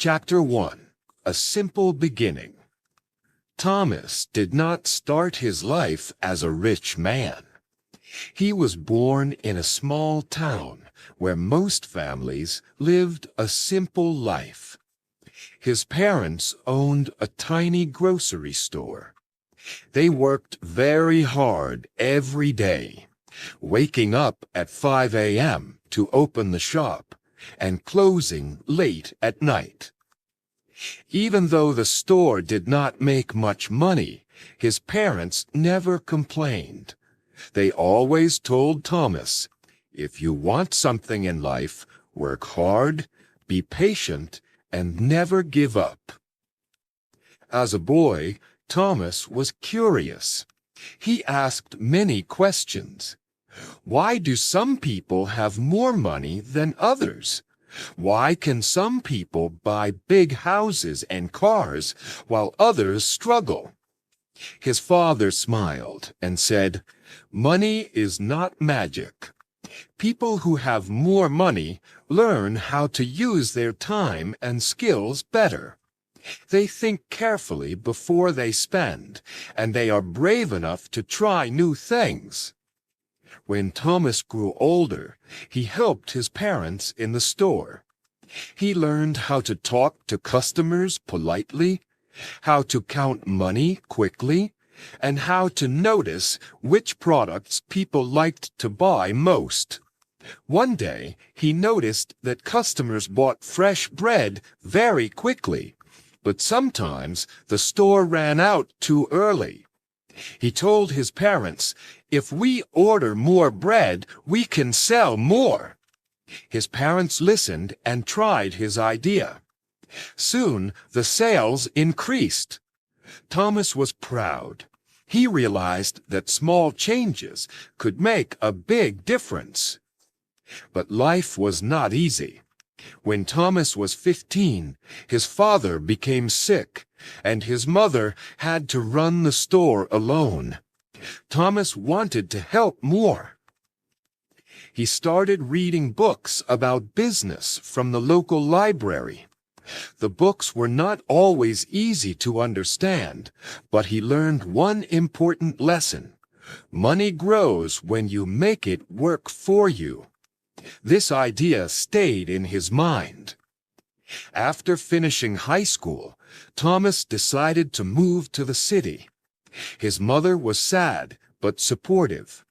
Chapter 1. A Simple Beginning. Thomas did not start his life as a rich man. He was born in a small town where most families lived a simple life. His parents owned a tiny grocery store. They worked very hard every day, waking up at 5 a.m. to open the shop and closing late at night. Even though the store did not make much money, his parents never complained. They always told Thomas, "If you want something in life, work hard, be patient, and never give up." As a boy, Thomas was curious. He asked many questions. Why do some people have more money than others? Why can some people buy big houses and cars while others struggle? His father smiled and said, "Money is not magic. People who have more money learn how to use their time and skills better. They think carefully before they spend, and they are brave enough to try new things." When Thomas grew older, he helped his parents in the store. He learned how to talk to customers politely, how to count money quickly, and how to notice which products people liked to buy most. One day, he noticed that customers bought fresh bread very quickly, but sometimes the store ran out too early. He told his parents, "If we order more bread, we can sell more." His parents listened and tried his idea. Soon, the sales increased. Thomas was proud. He realized that small changes could make a big difference. But life was not easy. When Thomas was 15, his father became sick, and his mother had to run the store alone. Thomas wanted to help more. He started reading books about business from the local library. The books were not always easy to understand, but he learned one important lesson. Money grows when you make it work for you. This idea stayed in his mind. After finishing high school, Thomas decided to move to the city. His mother was sad but supportive.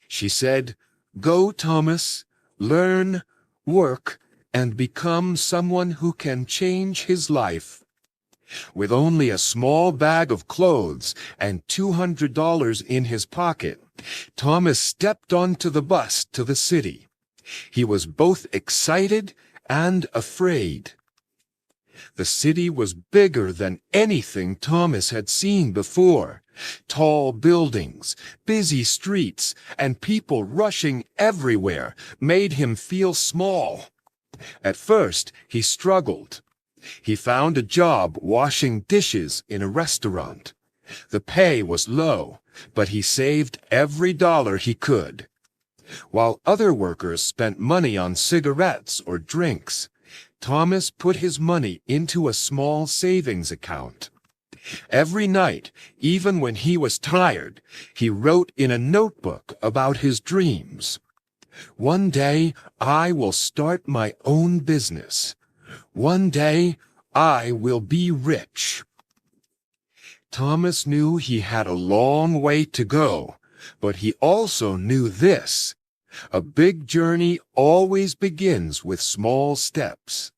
She said, "Go, Thomas, learn, work, and become someone who can change his life." With only a small bag of clothes and $200 in his pocket, Thomas stepped onto the bus to the city. He was both excited and afraid. The city was bigger than anything Thomas had seen before. Tall buildings, busy streets, and people rushing everywhere made him feel small. At first, he struggled. He found a job washing dishes in a restaurant. The pay was low, but he saved every dollar he could. While other workers spent money on cigarettes or drinks, Thomas put his money into a small savings account. Every night, even when he was tired, he wrote in a notebook about his dreams. "One day, I will start my own business. One day, I will be rich." Thomas knew he had a long way to go, but he also knew this: a big journey always begins with small steps.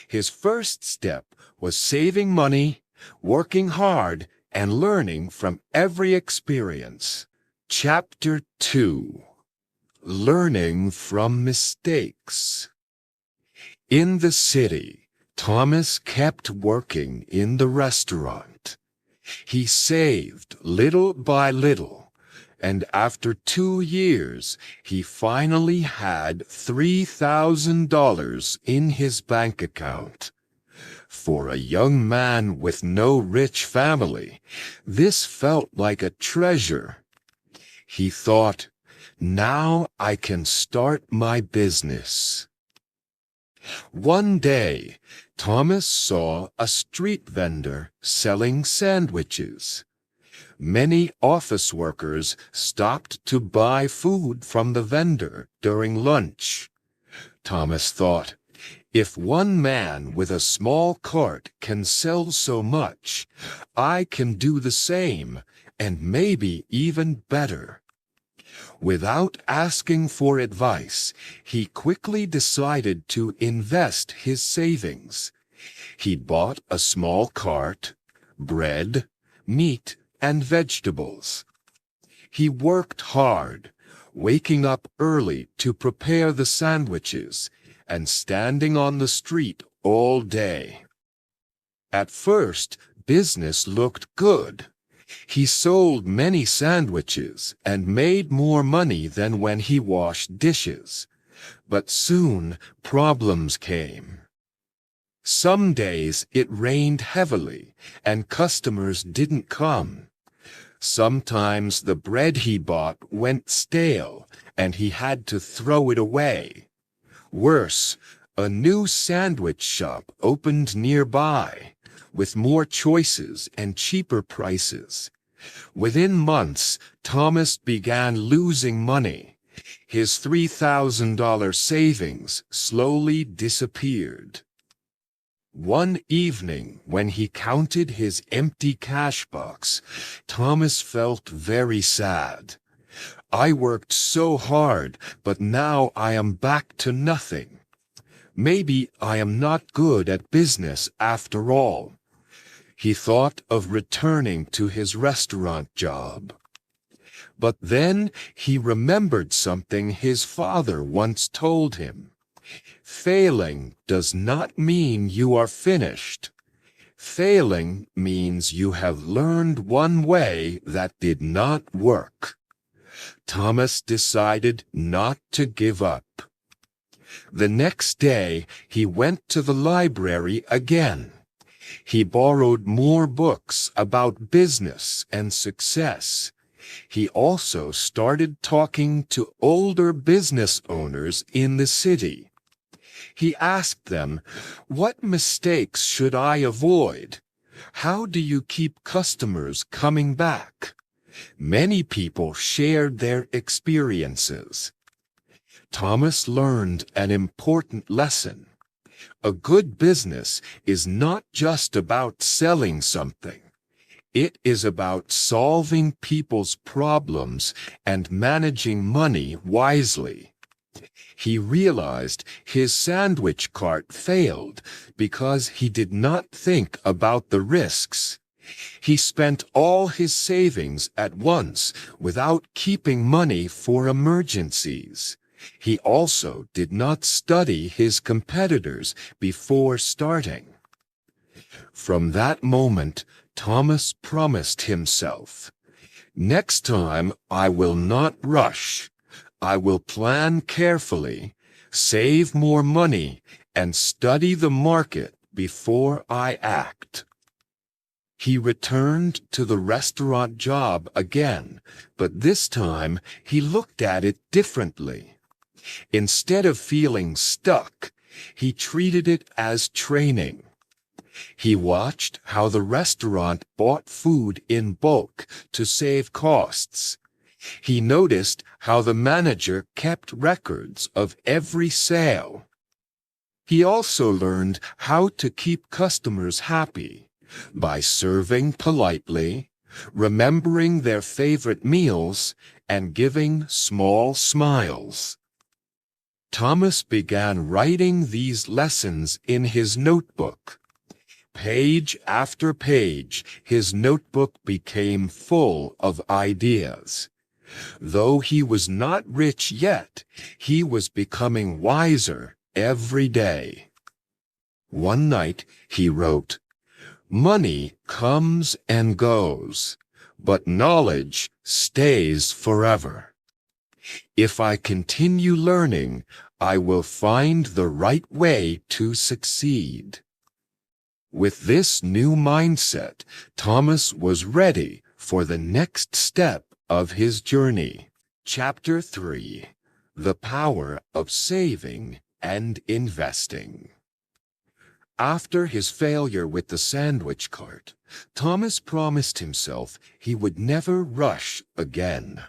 His first step was saving money, working hard, and learning from every experience. Chapter 2. Learning from mistakes. In the city, Thomas kept working in the restaurant. He saved little by little, and after 2 years, he finally had $3,000 in his bank account. For a young man with no rich family, this felt like a treasure. He thought, "Now I can start my business." One day, Thomas saw a street vendor selling sandwiches. Many office workers stopped to buy food from the vendor during lunch. Thomas thought, if one man with a small cart can sell so much, I can do the same, and maybe even better. Without asking for advice, he quickly decided to invest his savings. He bought a small cart, bread, meat, and vegetables. He worked hard, waking up early to prepare the sandwiches and standing on the street all day. At first, business looked good. He sold many sandwiches and made more money than when he washed dishes. But soon, problems came. Some days it rained heavily and customers didn't come. Sometimes the bread he bought went stale and he had to throw it away. Worse, a new sandwich shop opened nearby, with more choices and cheaper prices. Within months, Thomas began losing money. His $3,000 savings slowly disappeared. One evening, when he counted his empty cash box, Thomas felt very sad. I worked so hard, but now I am back to nothing. Maybe I am not good at business after all. He thought of returning to his restaurant job. But then he remembered something his father once told him. Failing does not mean you are finished. Failing means you have learned one way that did not work. Thomas decided not to give up. The next day, he went to the library again. He borrowed more books about business and success. He also started talking to older business owners in the city. He asked them, "What mistakes should I avoid? How do you keep customers coming back?" Many people shared their experiences. Thomas learned an important lesson. A good business is not just about selling something. It is about solving people's problems and managing money wisely. He realized his sandwich cart failed because he did not think about the risks. He spent all his savings at once without keeping money for emergencies. He also did not study his competitors before starting. From that moment, Thomas promised himself, "Next time I will not rush. I will plan carefully, save more money, and study the market before I act." He returned to the restaurant job again, but this time he looked at it differently. Instead of feeling stuck, he treated it as training. He watched how the restaurant bought food in bulk to save costs. He noticed how the manager kept records of every sale. He also learned how to keep customers happy by serving politely, remembering their favorite meals, and giving small smiles. Thomas began writing these lessons in his notebook. Page after page, his notebook became full of ideas. Though he was not rich yet, he was becoming wiser every day. One night he wrote, "Money comes and goes, but knowledge stays forever. If I continue learning, I will find the right way to succeed." With this new mindset, Thomas was ready for the next step of his journey. Chapter 3: The Power of Saving and Investing. After his failure with the sandwich cart, Thomas promised himself he would never rush again.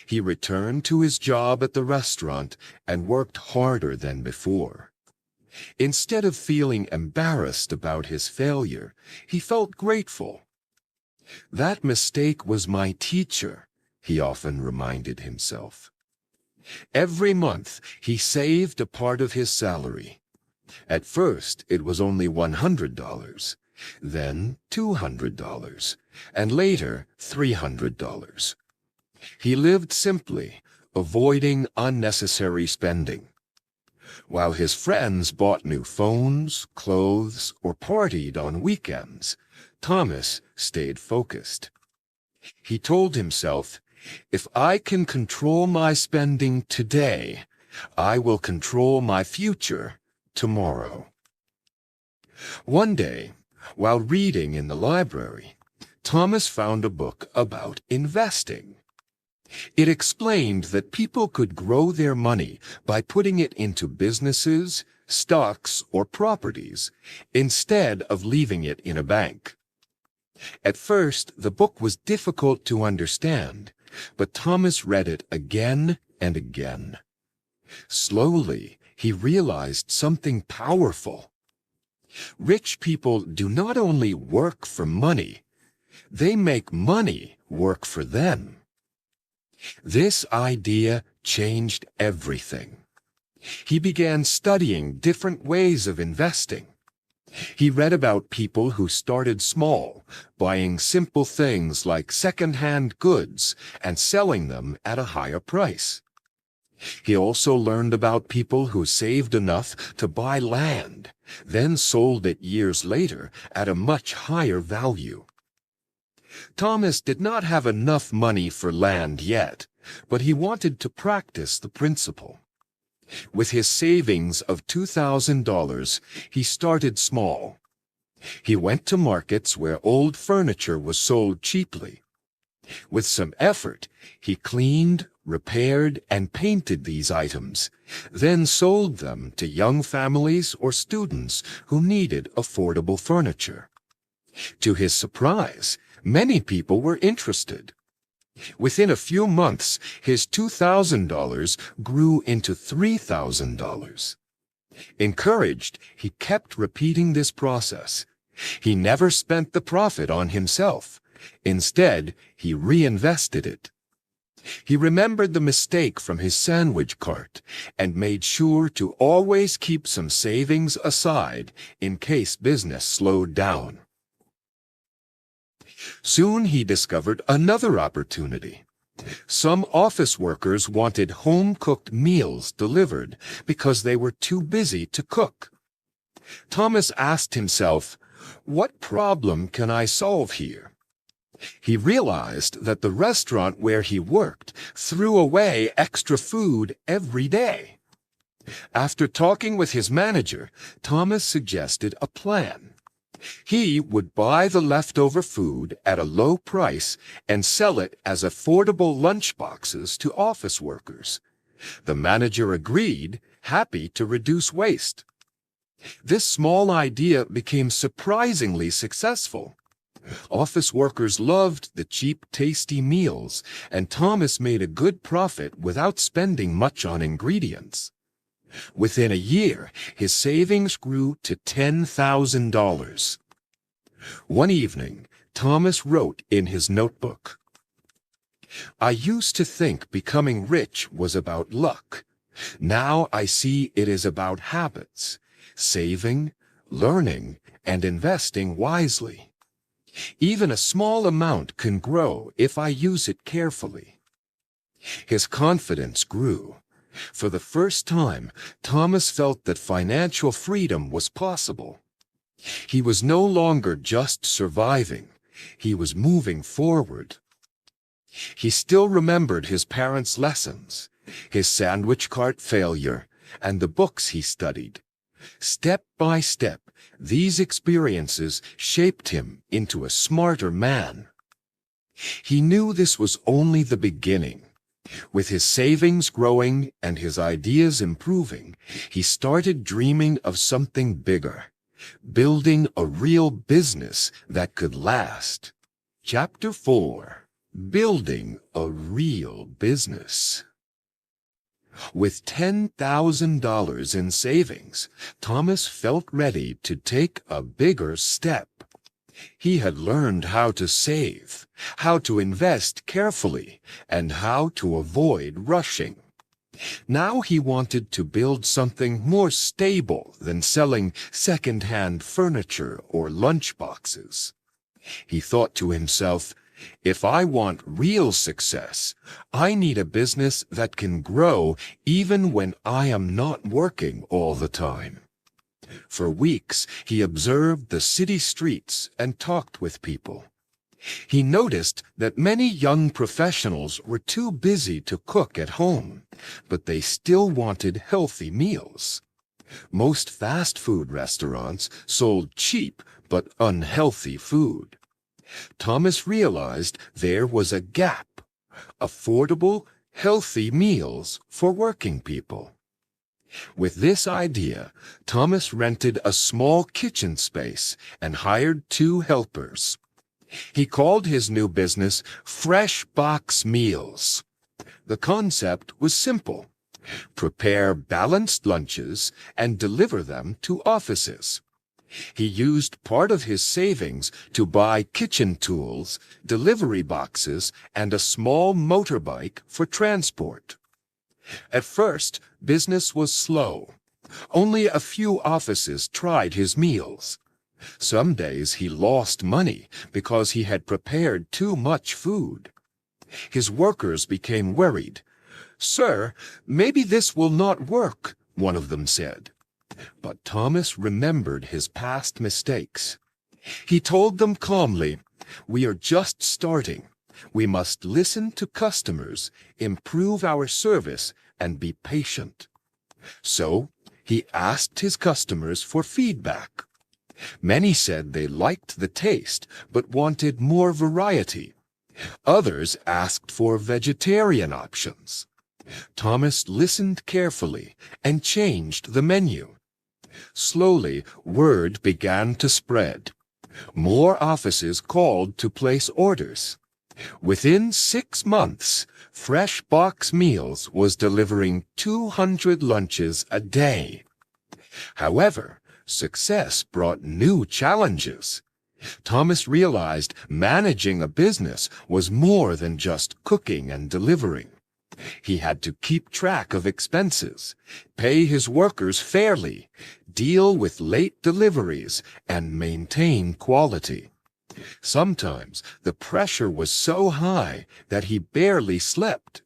He returned to his job at the restaurant and worked harder than before. Instead of feeling embarrassed about his failure, he felt grateful. "That mistake was my teacher," he often reminded himself. Every month, he saved a part of his salary. At first, it was only $100, then $200, and later $300. He lived simply, avoiding unnecessary spending. While his friends bought new phones, clothes, or partied on weekends, Thomas stayed focused. He told himself, "If I can control my spending today, I will control my future tomorrow." One day, while reading in the library, Thomas found a book about investing. It explained that people could grow their money by putting it into businesses, stocks, or properties, instead of leaving it in a bank. At first, the book was difficult to understand, but Thomas read it again and again. Slowly, he realized something powerful. Rich people do not only work for money, they make money work for them. This idea changed everything. He began studying different ways of investing. He read about people who started small, buying simple things like second-hand goods and selling them at a higher price. He also learned about people who saved enough to buy land, then sold it years later at a much higher value. Thomas did not have enough money for land yet, but he wanted to practice the principle. With his savings of $2,000, he started small. He went to markets where old furniture was sold cheaply. With some effort, he cleaned, repaired, and painted these items, then sold them to young families or students who needed affordable furniture. To his surprise, many people were interested. Within a few months, his $2,000 grew into $3,000. Encouraged, he kept repeating this process. He never spent the profit on himself. Instead, he reinvested it. He remembered the mistake from his sandwich cart and made sure to always keep some savings aside in case business slowed down. Soon he discovered another opportunity. Some office workers wanted home-cooked meals delivered because they were too busy to cook. Thomas asked himself, "What problem can I solve here?" He realized that the restaurant where he worked threw away extra food every day. After talking with his manager, Thomas suggested a plan. He would buy the leftover food at a low price and sell it as affordable lunchboxes to office workers. The manager agreed, happy to reduce waste. This small idea became surprisingly successful. Office workers loved the cheap, tasty meals, and Thomas made a good profit without spending much on ingredients. Within a year, his savings grew to $10,000. One evening, Thomas wrote in his notebook, "I used to think becoming rich was about luck. Now I see it is about habits, saving, learning, and investing wisely. Even a small amount can grow if I use it carefully." His confidence grew. For the first time, Thomas felt that financial freedom was possible. He was no longer just surviving. He was moving forward. He still remembered his parents' lessons, his sandwich cart failure, and the books he studied. Step by step, these experiences shaped him into a smarter man. He knew this was only the beginning. With his savings growing and his ideas improving, he started dreaming of something bigger. Building a real business that could last. Chapter 4. Building a real business. With $10,000 in savings, Thomas felt ready to take a bigger step. He had learned how to save, how to invest carefully, and how to avoid rushing. Now he wanted to build something more stable than selling second-hand furniture or lunchboxes. He thought to himself, if I want real success, I need a business that can grow even when I am not working all the time. For weeks, he observed the city streets and talked with people. He noticed that many young professionals were too busy to cook at home, but they still wanted healthy meals. Most fast food restaurants sold cheap but unhealthy food. Thomas realized there was a gap: affordable, healthy meals for working people. With this idea, Thomas rented a small kitchen space and hired 2 helpers. He called his new business Fresh Box Meals. The concept was simple: prepare balanced lunches and deliver them to offices. He used part of his savings to buy kitchen tools, delivery boxes, and a small motorbike for transport. At first, business was slow. Only a few offices tried his meals. Some days he lost money because he had prepared too much food. His workers became worried. "Sir, maybe this will not work," one of them said. But Thomas remembered his past mistakes. He told them calmly, "We are just starting. We must listen to customers, improve our service, and be patient." So he asked his customers for feedback. Many said they liked the taste but wanted more variety. Others asked for vegetarian options. Thomas listened carefully and changed the menu. Slowly, word began to spread. More offices called to place orders. Within 6 months, Fresh Box Meals was delivering 200 lunches a day. However, success brought new challenges. Thomas realized managing a business was more than just cooking and delivering. He had to keep track of expenses, pay his workers fairly, deal with late deliveries, and maintain quality. Sometimes the pressure was so high that he barely slept.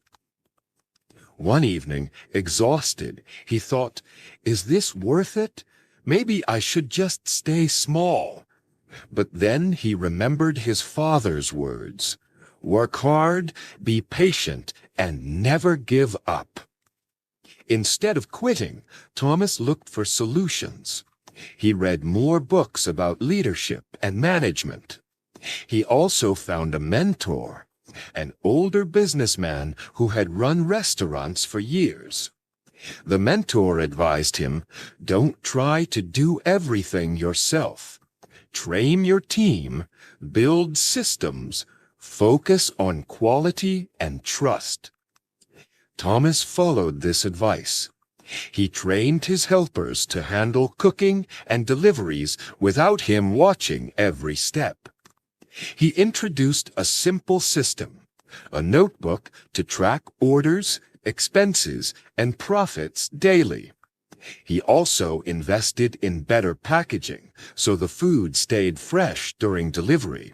One evening, exhausted, he thought, "Is this worth it? Maybe I should just stay small." But then he remembered his father's words: "Work hard, be patient, and never give up." Instead of quitting, Thomas looked for solutions. He read more books about leadership and management. He also found a mentor, an older businessman who had run restaurants for years. The mentor advised him, "Don't try to do everything yourself. Train your team, build systems, focus on quality and trust." Thomas followed this advice. He trained his helpers to handle cooking and deliveries without him watching every step. He introduced a simple system, a notebook to track orders, expenses, and profits daily. He also invested in better packaging, so the food stayed fresh during delivery.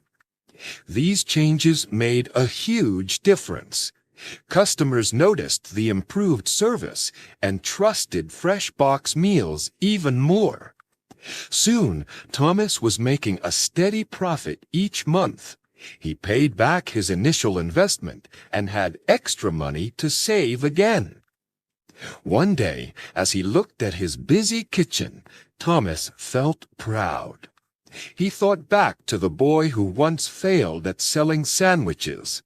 These changes made a huge difference. Customers noticed the improved service and trusted Fresh Box Meals even more. Soon, Thomas was making a steady profit each month. He paid back his initial investment and had extra money to save again. One day, as he looked at his busy kitchen, Thomas felt proud. He thought back to the boy who once failed at selling sandwiches.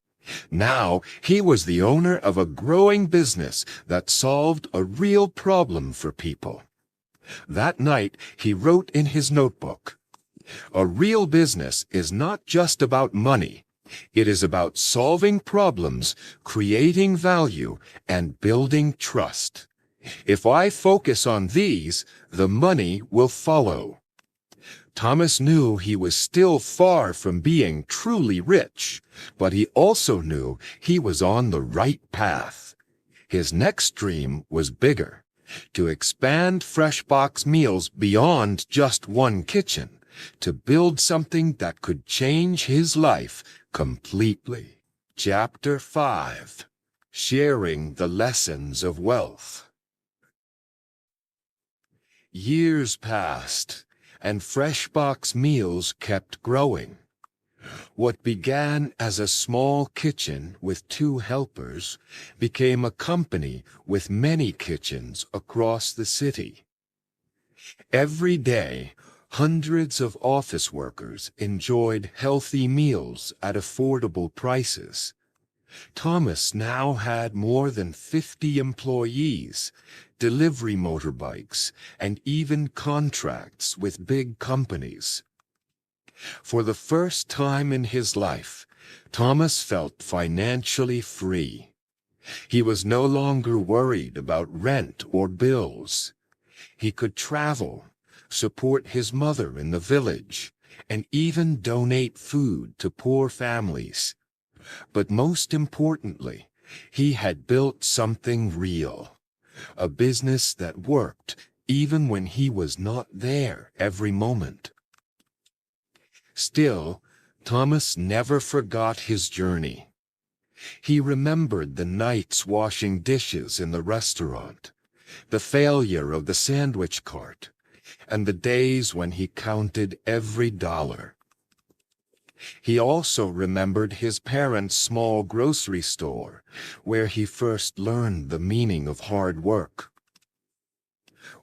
Now he was the owner of a growing business that solved a real problem for people. That night, he wrote in his notebook, "A real business is not just about money. It is about solving problems, creating value, and building trust. If I focus on these, the money will follow." Thomas knew he was still far from being truly rich, but he also knew he was on the right path. His next dream was bigger: to expand Freshbox Meals beyond just one kitchen, to build something that could change his life completely. Chapter 5: Sharing the Lessons of Wealth. Years passed, and Freshbox Meals kept growing. What began as a small kitchen with 2 helpers became a company with many kitchens across the city. Every day, hundreds of office workers enjoyed healthy meals at affordable prices. Thomas now had more than 50 employees, delivery motorbikes, and even contracts with big companies. For the first time in his life, Thomas felt financially free. He was no longer worried about rent or bills. He could travel, support his mother in the village, and even donate food to poor families. But most importantly, he had built something real, a business that worked even when he was not there every moment. Still, Thomas never forgot his journey. He remembered the nights washing dishes in the restaurant, the failure of the sandwich cart, and the days when he counted every dollar. He also remembered his parents' small grocery store, where he first learned the meaning of hard work.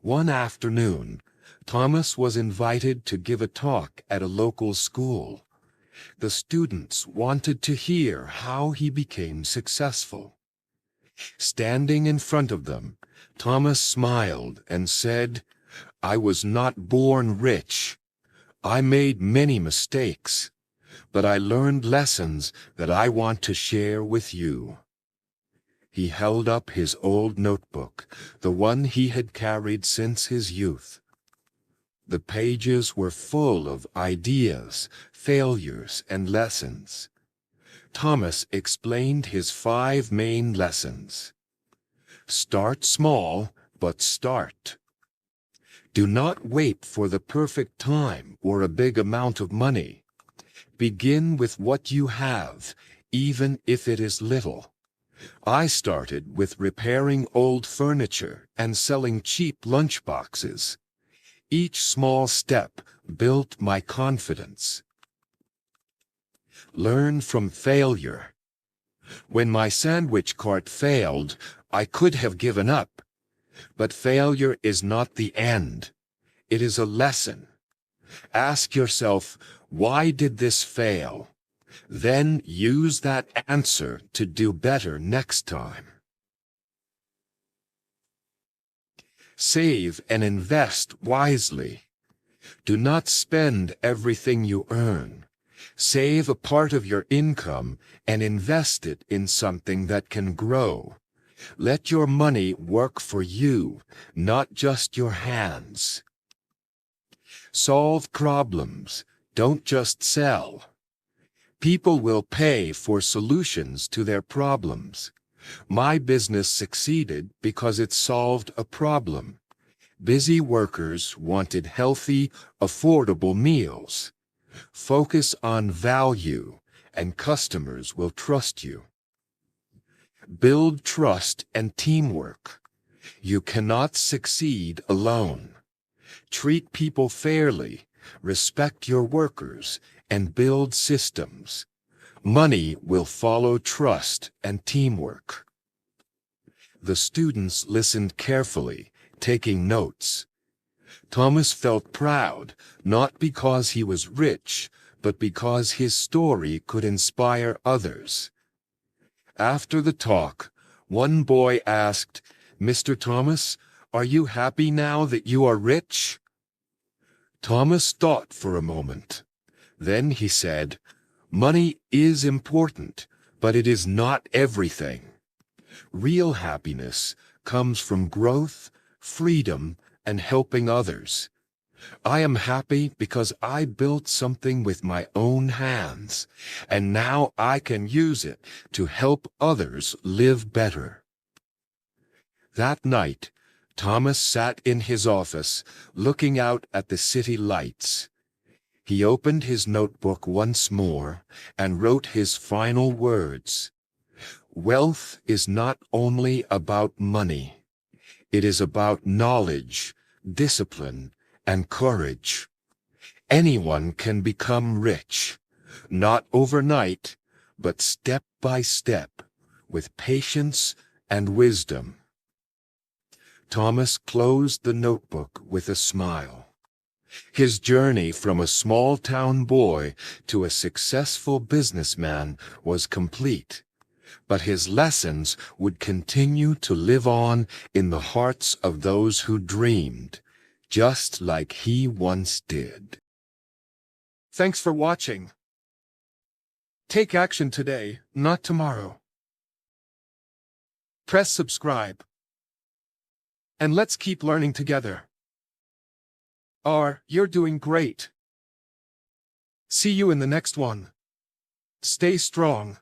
One afternoon, Thomas was invited to give a talk at a local school. The students wanted to hear how he became successful. Standing in front of them, Thomas smiled and said, "I was not born rich. I made many mistakes, but I learned lessons that I want to share with you." He held up his old notebook, the one he had carried since his youth. The pages were full of ideas, failures, and lessons. Thomas explained his 5 main lessons. Start small, but start. Do not wait for the perfect time or a big amount of money. Begin with what you have, even if it is little. I started with repairing old furniture and selling cheap lunchboxes. Each small step built my confidence. Learn from failure. When my sandwich cart failed, I could have given up. But failure is not the end. It is a lesson. Ask yourself, why did this fail? Then use that answer to do better next time. Save and invest wisely. Do not spend everything you earn. Save a part of your income and invest it in something that can grow. Let your money work for you, not just your hands. Solve problems. Don't just sell. People will pay for solutions to their problems. My business succeeded because it solved a problem. Busy workers wanted healthy, affordable meals. Focus on value, and customers will trust you. Build trust and teamwork. You cannot succeed alone. Treat people fairly, respect your workers, and build systems. Money will follow trust and teamwork. The students listened carefully, taking notes. Thomas felt proud, not because he was rich, but because his story could inspire others. After the talk, one boy asked, "Mr. Thomas, Are you happy now that you are rich? Thomas thought for a moment. Then he said, "Money is important, but it is not everything. Real happiness comes from growth, freedom, and helping others. I am happy because I built something with my own hands, and now I can use it to help others live better." That night, Thomas sat in his office, looking out at the city lights. He opened his notebook once more and wrote his final words. Wealth is not only about money. It is about knowledge, discipline, and courage. Anyone can become rich, not overnight, but step by step, with patience and wisdom. Thomas closed the notebook with a smile. His journey from a small-town boy to a successful businessman was complete, but his lessons would continue to live on in the hearts of those who dreamed, just like he once did. Thanks for watching. Take action today, not tomorrow. Press subscribe. And let's keep learning together. You're doing great. See you in the next one. Stay strong.